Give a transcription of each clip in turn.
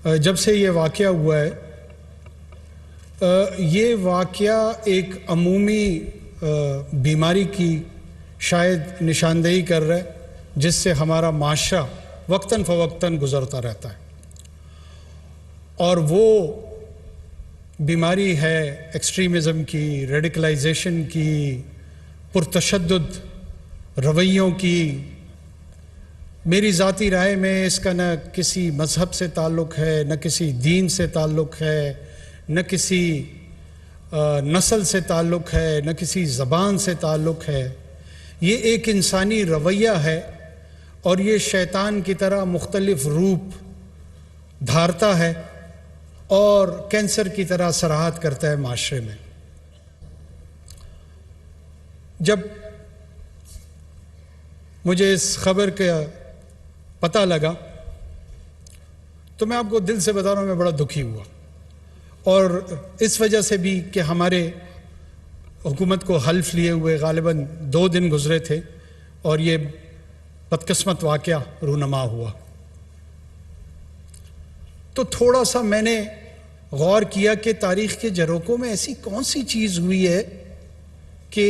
جب سے یہ واقعہ ہوا ہے، یہ واقعہ ایک عمومی بیماری کی شاید نشاندہی کر رہا ہے جس سے ہمارا معاشرہ وقتاً فوقتاً گزرتا رہتا ہے، اور وہ بیماری ہے ایکسٹریمزم کی، ریڈیکلائزیشن کی، پرتشدد رویوں کی۔ میری ذاتی رائے میں اس کا نہ کسی مذہب سے تعلق ہے، نہ کسی دین سے تعلق ہے، نہ کسی نسل سے تعلق ہے، نہ کسی زبان سے تعلق ہے۔ یہ ایک انسانی رویہ ہے، اور یہ شیطان کی طرح مختلف روپ دھارتا ہے اور کینسر کی طرح سراحت کرتا ہے معاشرے میں۔ جب مجھے اس خبر کا پتہ لگا تو میں آپ کو دل سے بتا رہا ہوں، میں بڑا دکھی ہوا، اور اس وجہ سے بھی کہ ہمارے حکومت کو حلف لیے ہوئے غالباً 2 دن گزرے تھے اور یہ بدقسمت واقعہ رونما ہوا۔ تو تھوڑا سا میں نے غور کیا کہ تاریخ کے جروکوں میں ایسی کون سی چیز ہوئی ہے کہ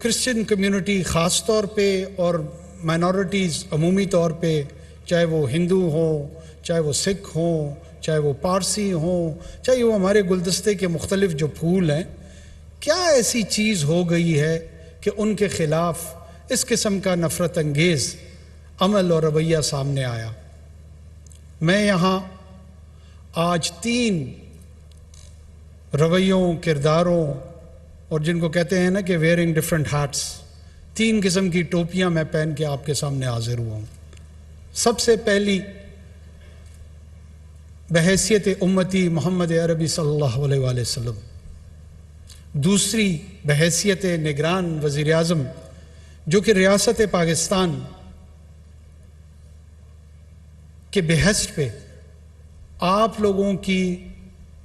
کرسچن کمیونٹی خاص طور پہ اور مائنورٹیز عمومی طور پہ، چاہے وہ ہندو ہوں، چاہے وہ سکھ ہوں، چاہے وہ پارسی ہوں، چاہے وہ ہمارے گلدستے کے مختلف جو پھول ہیں، کیا ایسی چیز ہو گئی ہے کہ ان کے خلاف اس قسم کا نفرت انگیز عمل اور رویہ سامنے آیا۔ میں یہاں آج 3 رویوں، کرداروں، اور جن کو کہتے ہیں نا کہ ویئرنگ ڈفرنٹ ہیٹس، 3 قسم کی ٹوپیاں میں پہن کے آپ کے سامنے حاضر ہوا ہوں۔ سب سے پہلی بحیثیت امتی محمد عربی صلی اللہ علیہ وآلہ وسلم، دوسری بحیثیت نگران وزیر اعظم جو کہ ریاست پاکستان کے بحث پہ آپ لوگوں کی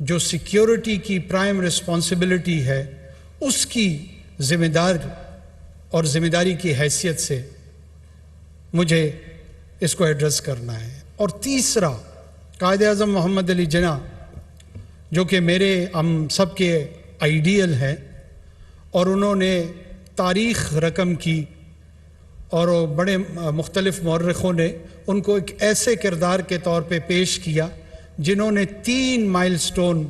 جو سیکیورٹی کی پرائم رسپانسبلٹی ہے اس کی ذمہ داری کی حیثیت سے مجھے اس کو ایڈریس کرنا ہے۔ اور تیسرا قائد اعظم محمد علی جناح جو کہ ہم سب کے آئیڈیل ہیں، اور انہوں نے تاریخ رقم کی، اور بڑے مختلف مورخوں نے ان کو ایک ایسے کردار کے طور پہ پیش کیا جنہوں نے 3 مائل سٹون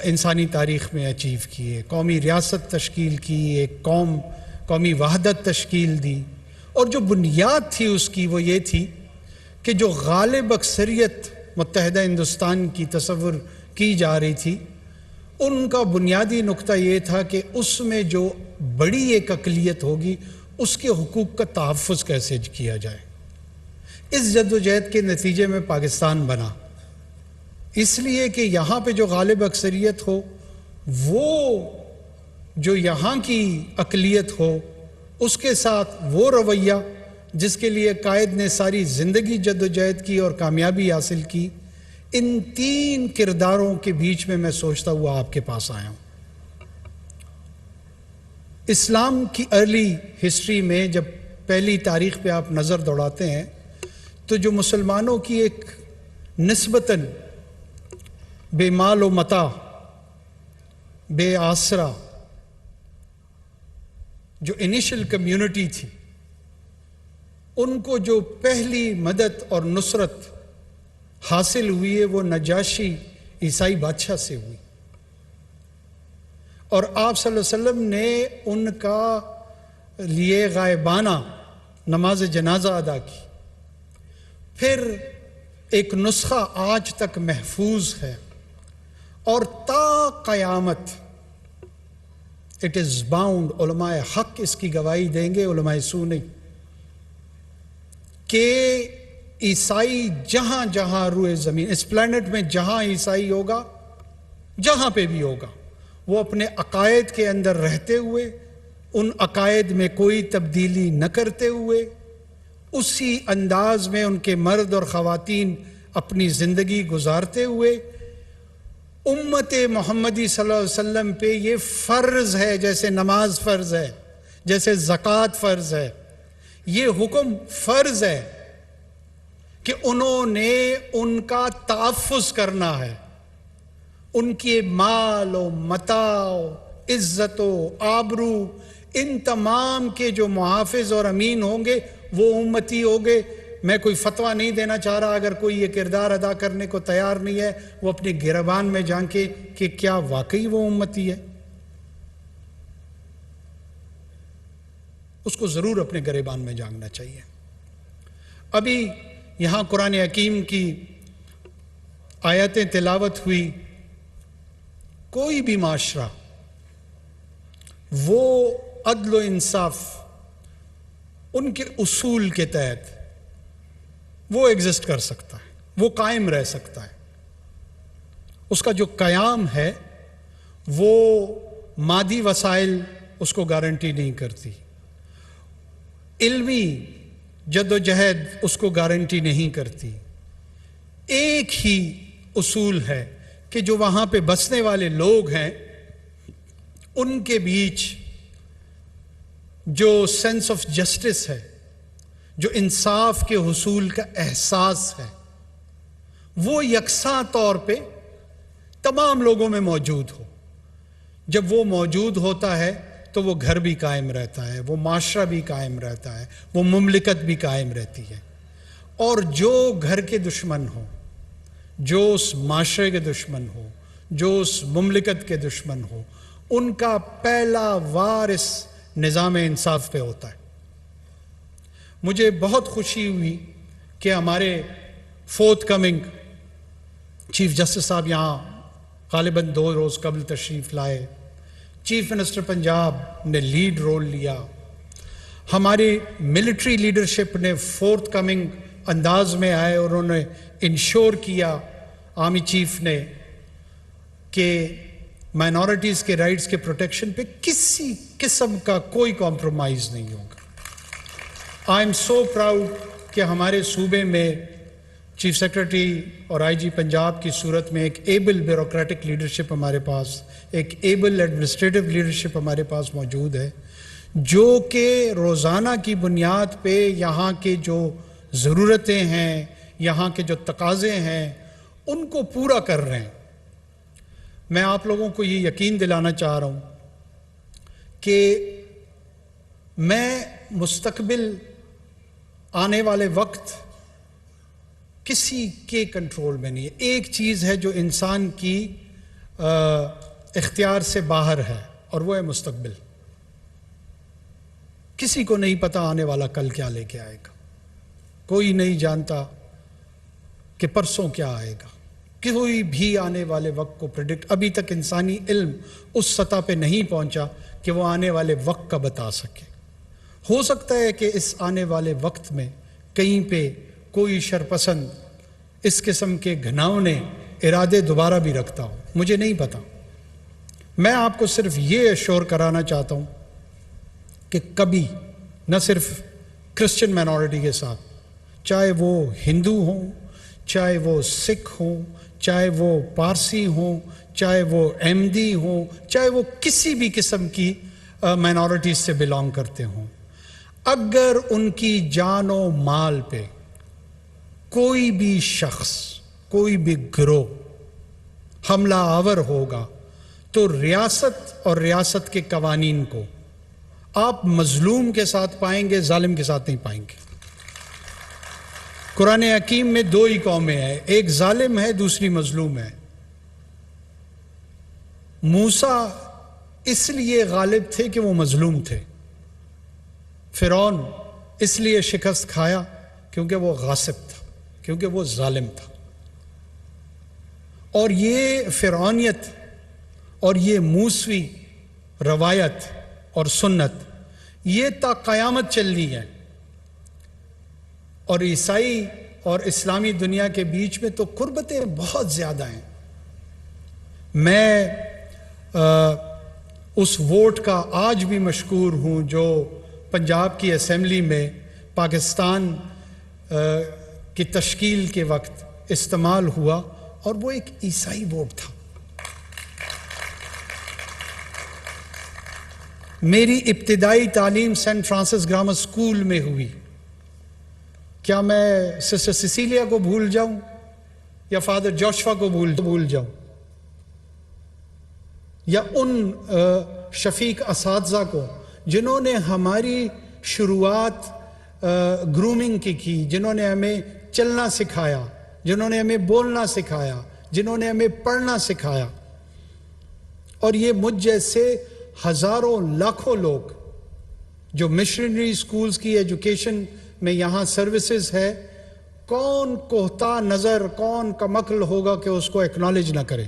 انسانی تاریخ میں اچیو کیے۔ قومی ریاست تشکیل کی، ایک قومی وحدت تشکیل دی، اور جو بنیاد تھی اس کی وہ یہ تھی کہ جو غالب اکثریت متحدہ ہندوستان کی تصور کی جا رہی تھی، ان کا بنیادی نقطہ یہ تھا کہ اس میں جو بڑی ایک اقلیت ہوگی اس کے حقوق کا تحفظ کیسے کیا جائے۔ اس جدوجہد کے نتیجے میں پاکستان بنا، اس لیے کہ یہاں پہ جو غالب اکثریت ہو، وہ جو یہاں کی اقلیت ہو، اس کے ساتھ وہ رویہ جس کے لیے قائد نے ساری زندگی جدوجہد کی اور کامیابی حاصل کی، ان 3 کرداروں کے بیچ میں سوچتا ہوا آپ کے پاس آیا ہوں۔ اسلام کی ارلی ہسٹری میں جب پہلی تاریخ پہ آپ نظر دوڑاتے ہیں تو جو مسلمانوں کی ایک نسبتاً بے مال و متاع، بے آسرا جو انیشل کمیونٹی تھی، ان کو جو پہلی مدد اور نصرت حاصل ہوئی ہے وہ نجاشی عیسائی بادشاہ سے ہوئی، اور آپ صلی اللہ علیہ وسلم نے ان کا لیے غائبانہ نماز جنازہ ادا کی۔ پھر ایک نسخہ آج تک محفوظ ہے، اور تا قیامت اٹ از باؤنڈ، علماء حق اس کی گواہی دیں گے، علماء سو نہیں، کہ عیسائی جہاں جہاں روئے زمین، اس پلانٹ میں جہاں عیسائی ہوگا، جہاں پہ بھی ہوگا، وہ اپنے عقائد کے اندر رہتے ہوئے، ان عقائد میں کوئی تبدیلی نہ کرتے ہوئے، اسی انداز میں ان کے مرد اور خواتین اپنی زندگی گزارتے ہوئے، امت محمدی صلی اللہ علیہ وسلم پہ یہ فرض ہے، جیسے نماز فرض ہے، جیسے زکوٰۃ فرض ہے، یہ حکم فرض ہے کہ انہوں نے ان کا تحفظ کرنا ہے، ان کے مال و متاع و عزت و آبرو، ان تمام کے جو محافظ اور امین ہوں گے وہ امتی ہوں گے۔ میں کوئی فتویٰ نہیں دینا چاہ رہا، اگر کوئی یہ کردار ادا کرنے کو تیار نہیں ہے وہ اپنے گریبان میں جھانکے کہ کیا واقعی وہ امتی ہے۔ اس کو ضرور اپنے گریبان میں جھانکنا چاہیے۔ ابھی یہاں قرآن حکیم کی آیتیں تلاوت ہوئی، کوئی بھی معاشرہ وہ عدل و انصاف ان کے اصول کے تحت وہ ایگزسٹ کر سکتا ہے، وہ قائم رہ سکتا ہے۔ اس کا جو قیام ہے وہ مادی وسائل اس کو گارنٹی نہیں کرتی، علمی جد و جہد اس کو گارنٹی نہیں کرتی۔ ایک ہی اصول ہے کہ جو وہاں پہ بسنے والے لوگ ہیں ان کے بیچ جو سینس آف جسٹس ہے، جو انصاف کے حصول کا احساس ہے، وہ یکساں طور پہ تمام لوگوں میں موجود ہو۔ جب وہ موجود ہوتا ہے تو وہ گھر بھی قائم رہتا ہے، وہ معاشرہ بھی قائم رہتا ہے، وہ مملکت بھی قائم رہتی ہے۔ اور جو گھر کے دشمن ہو، جو اس معاشرے کے دشمن ہو، جو اس مملکت کے دشمن ہو، ان کا پہلا وار اس نظام انصاف پہ ہوتا ہے۔ مجھے بہت خوشی ہوئی کہ ہمارے فورتھ کمنگ چیف جسٹس صاحب یہاں غالباً 2 روز قبل تشریف لائے، چیف منسٹر پنجاب نے لیڈ رول لیا، ہماری ملٹری لیڈرشپ نے فورتھ کمنگ انداز میں آئے اور انہوں نے انشور کیا، آرمی چیف نے، کہ مائنورٹیز کے رائٹس کے پروٹیکشن پہ کسی قسم کا کوئی کمپرومائز نہیں ہوگا۔ آئی ایم سو پراؤڈ کہ ہمارے صوبے میں چیف سیکرٹری اور آئی جی پنجاب کی صورت میں ایک ایبل بیوروکریٹک لیڈرشپ ہمارے پاس، ایک ایبل ایڈمنسٹریٹو لیڈرشپ ہمارے پاس موجود ہے، جو کہ روزانہ کی بنیاد پہ یہاں کے جو ضرورتیں ہیں، یہاں کے جو تقاضے ہیں، ان کو پورا کر رہے ہیں۔ میں آپ لوگوں کو یہ یقین دلانا چاہ رہا ہوں کہ میں مستقبل آنے والے وقت کسی کے کنٹرول میں نہیں ہے۔ ایک چیز ہے جو انسان کی اختیار سے باہر ہے اور وہ ہے مستقبل۔ کسی کو نہیں پتا آنے والا کل کیا لے کے آئے گا، کوئی نہیں جانتا کہ پرسوں کیا آئے گا، کوئی بھی آنے والے وقت کو پریڈکٹ، ابھی تک انسانی علم اس سطح پہ نہیں پہنچا کہ وہ آنے والے وقت کا بتا سکے۔ ہو سکتا ہے کہ اس آنے والے وقت میں کہیں پہ کوئی شرپسند اس قسم کے گھناؤنے ارادے دوبارہ بھی رکھتا ہو، مجھے نہیں پتا۔ میں آپ کو صرف یہ ایشور کرانا چاہتا ہوں کہ کبھی نہ صرف کرسچن مائنورٹی کے ساتھ، چاہے وہ ہندو ہوں، چاہے وہ سکھ ہوں، چاہے وہ پارسی ہوں، چاہے وہ احمدی ہوں، چاہے وہ کسی بھی قسم کی مائنورٹیز سے بلانگ کرتے ہوں، اگر ان کی جان و مال پہ کوئی بھی شخص، کوئی بھی گروہ حملہ آور ہوگا تو ریاست اور ریاست کے قوانین کو آپ مظلوم کے ساتھ پائیں گے، ظالم کے ساتھ نہیں پائیں گے۔ قرآن حکیم میں 2 ہی قومیں ہیں، ایک ظالم ہے، دوسری مظلوم ہے۔ موسیٰ اس لیے غالب تھے کہ وہ مظلوم تھے، فرعون اس لیے شکست کھایا کیونکہ وہ غاصب تھا، کیونکہ وہ ظالم تھا۔ اور یہ فرعونیت اور یہ موسوی روایت اور سنت یہ تا قیامت چل رہی ہے، اور عیسائی اور اسلامی دنیا کے بیچ میں تو قربتیں بہت زیادہ ہیں۔ میں اس ووٹ کا آج بھی مشکور ہوں جو پنجاب کی اسمبلی میں پاکستان کی تشکیل کے وقت استعمال ہوا، اور وہ ایک عیسائی ووٹ تھا۔ میری ابتدائی تعلیم سینٹ فرانسس گرامر اسکول میں ہوئی کیا میں سسٹر سیسیلیا کو بھول جاؤں یا فادر جوشوا کو بھول جاؤں یا ان شفیق اساتذہ کو جنہوں نے ہماری شروعات گرومنگ کی، جنہوں نے ہمیں چلنا سکھایا، جنہوں نے ہمیں بولنا سکھایا، جنہوں نے ہمیں پڑھنا سکھایا. اور یہ مجھ جیسے ہزاروں لاکھوں لوگ جو مشنری سکولز کی ایجوکیشن میں یہاں سروسز ہے، کون کوہتا نظر، کون کمعقل ہوگا کہ اس کو ایکنالج نہ کرے.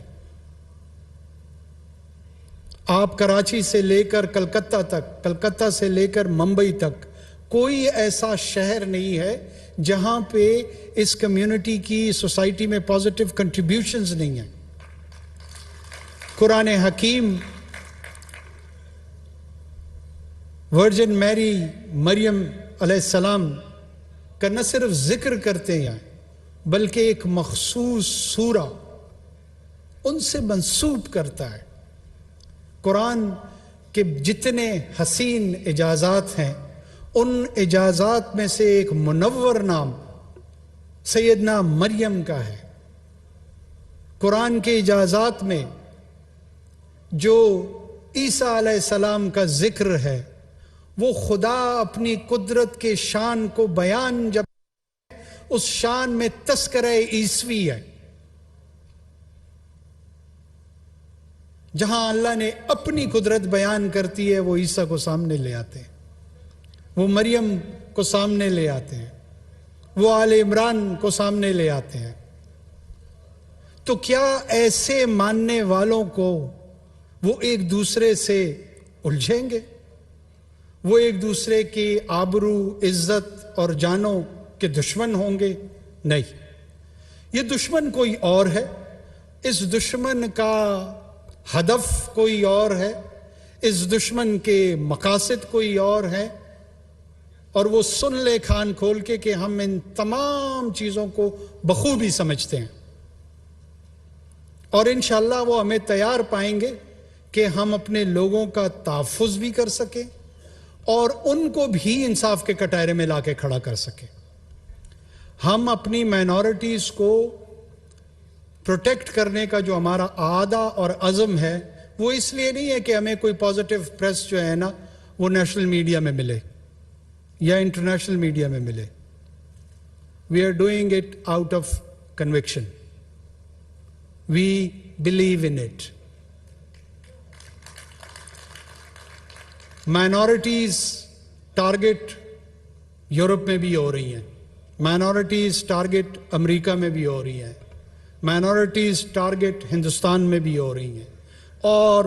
آپ کراچی سے لے کر کلکتہ تک، کلکتہ سے لے کر ممبئی تک کوئی ایسا شہر نہیں ہے جہاں پہ اس کمیونٹی کی سوسائٹی میں پازیٹیو کنٹریبیوشنز نہیں ہیں. قرآن حکیم ورجن میری مریم علیہ السلام کا نہ صرف ذکر کرتے ہیں بلکہ ایک مخصوص سورہ ان سے منسوب کرتا ہے. قرآن کے جتنے حسین اجازات ہیں ان اجازات میں سے ایک منور نام سیدنا مریم کا ہے. قرآن کے اجازات میں جو عیسیٰ علیہ السلام کا ذکر ہے وہ خدا اپنی قدرت کے شان کو بیان جب اس شان میں تذکرہ عیسوی ہے، جہاں اللہ نے اپنی قدرت بیان کرتی ہے وہ عیسیٰ کو سامنے لے آتے ہیں، وہ مریم کو سامنے لے آتے ہیں، وہ آل عمران کو سامنے لے آتے ہیں. تو کیا ایسے ماننے والوں کو وہ ایک دوسرے سے الجھیں گے؟ وہ ایک دوسرے کی آبرو، عزت اور جانوں کے دشمن ہوں گے؟ نہیں، یہ دشمن کوئی اور ہے. اس دشمن کا ہدف کوئی اور ہے، اس دشمن کے مقاصد کوئی اور ہے، اور وہ سن لے کان کھول کے کہ ہم ان تمام چیزوں کو بخوبی سمجھتے ہیں. اور انشاءاللہ وہ ہمیں تیار پائیں گے کہ ہم اپنے لوگوں کا تحفظ بھی کر سکیں اور ان کو بھی انصاف کے کٹہرے میں لا کے کھڑا کر سکیں. ہم اپنی مائنورٹیز کو پروٹیکٹ کرنے کا جو ہمارا عادہ اور عزم ہے وہ اس لیے نہیں ہے کہ ہمیں کوئی پازیٹیو پریس جو ہے نا وہ نیشنل میڈیا میں ملے یا انٹرنیشنل میڈیا میں ملے. We are doing it out of conviction. We believe in it. Minorities target Europe میں بھی ہو رہی ہیں، مائنورٹیز ٹارگٹ امریکہ میں بھی ہو رہی ہیں، مائنورٹیز ٹارگٹ ہندوستان میں بھی ہو رہی ہیں، اور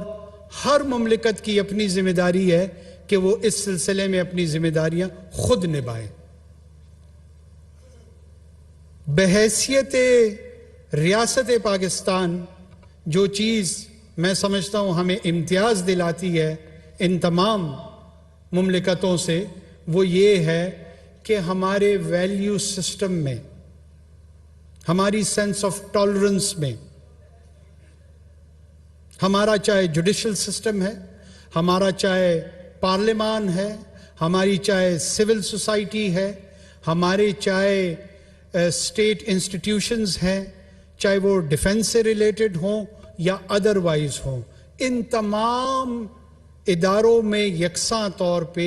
ہر مملکت کی اپنی ذمہ داری ہے کہ وہ اس سلسلے میں اپنی ذمہ داریاں خود نبھائیں. بحیثیت ریاست پاکستان جو چیز میں سمجھتا ہوں ہمیں امتیاز دلاتی ہے ان تمام مملکتوں سے، وہ یہ ہے کہ ہمارے ویلیو سسٹم میں، ہماری سینس آف ٹالرنس میں، ہمارا چاہے جوڈیشل سسٹم ہے، ہمارا چاہے پارلیمان ہے، ہماری چاہے سول سوسائٹی ہے، ہمارے چاہے اسٹیٹ انسٹیٹیوشنز ہیں، چاہے وہ ڈیفنس سے ریلیٹڈ ہوں یا ادروائز ہوں، ان تمام اداروں میں یکساں طور پہ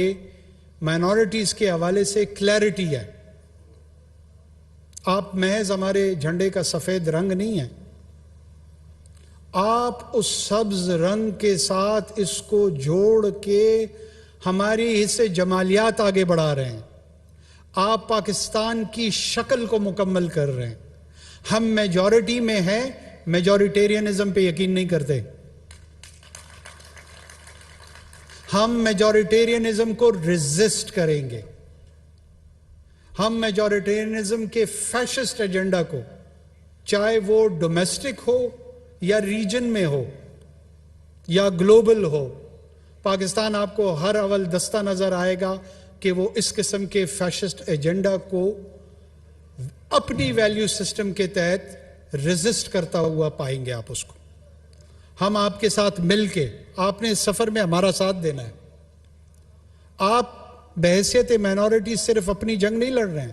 مائنورٹیز کے حوالے سے کلیئرٹی ہے. آپ محض ہمارے جھنڈے کا سفید رنگ نہیں ہیں، آپ اس سبز رنگ کے ساتھ اس کو جوڑ کے ہماری حصے جمالیات آگے بڑھا رہے ہیں. آپ پاکستان کی شکل کو مکمل کر رہے ہیں. ہم میجورٹی میں ہیں، میجورٹیرینزم پہ یقین نہیں کرتے. ہم میجورٹیرینزم کو ریزسٹ کریں گے. ہم میجورٹیرینزم کے فیشسٹ ایجنڈا کو، چاہے وہ ڈومیسٹک ہو یا ریجن میں ہو یا گلوبل ہو، پاکستان آپ کو ہر اول دستہ نظر آئے گا کہ وہ اس قسم کے فیشسٹ ایجنڈا کو اپنی ویلیو سسٹم کے تحت ریزسٹ کرتا ہوا پائیں گے. آپ اس کو، ہم آپ کے ساتھ مل کے، آپ نے اس سفر میں ہمارا ساتھ دینا ہے. آپ بحیثیت مائنورٹی صرف اپنی جنگ نہیں لڑ رہے ہیں،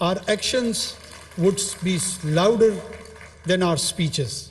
Our actions would be louder than our speeches.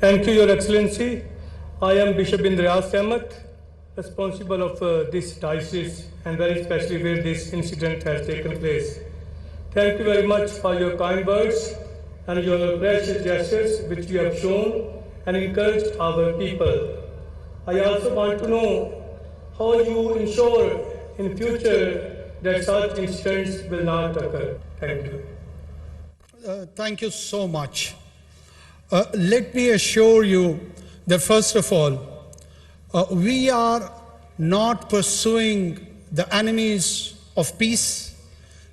Thank you, Your Excellency. I am Bishop Indrias Ahmed, responsible of this diocese, and very especially where this incident has taken place. Thank you very much for your kind words and your precious gestures which you have shown and encouraged our people. I also want to know how you ensure in future that such incidents will not occur. Thank you. Thank you so much. Let me assure you that first of all, we are not pursuing the enemies of peace,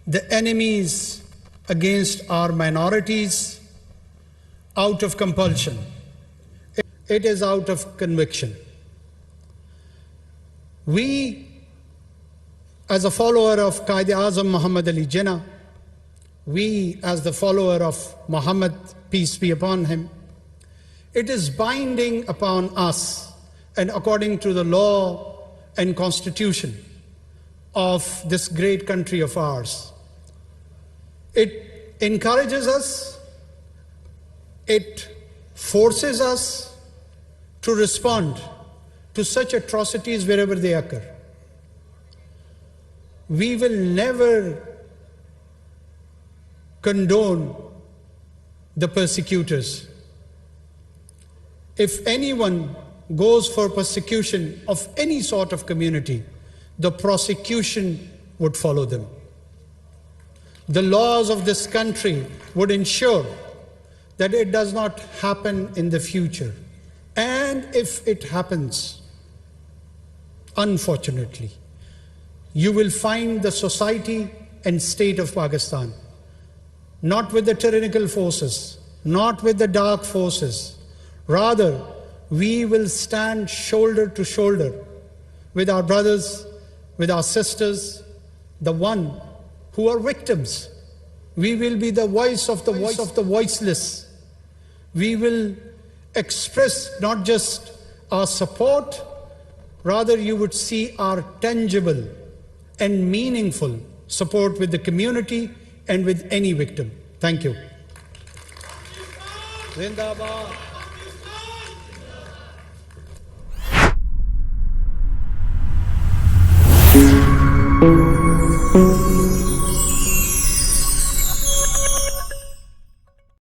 the enemies against our minorities out of compulsion. It is out of conviction. We, as a follower of Quaid-e-Azam Muhammad Ali Jinnah, we as the follower of Muhammad, peace be upon him, it is binding upon us, and according to the law and constitution of this great country of ours, it encourages us, it forces us to respond to such atrocities wherever they occur. We will never condone the persecutors. If anyone goes for persecution of any sort of community, the prosecution would follow them. The laws of this country would ensure that it does not happen in the future. And if it happens, unfortunately, you will find the society and state of Pakistan not with the tyrannical forces, not with the dark forces. Rather, we will stand shoulder to shoulder with our brothers, with our sisters, the one who are victims. We will be the voice of the voiceless. We will express not just our support, rather you would see our tangible and meaningful support with the community and with any victim. Thank you. Zindabad.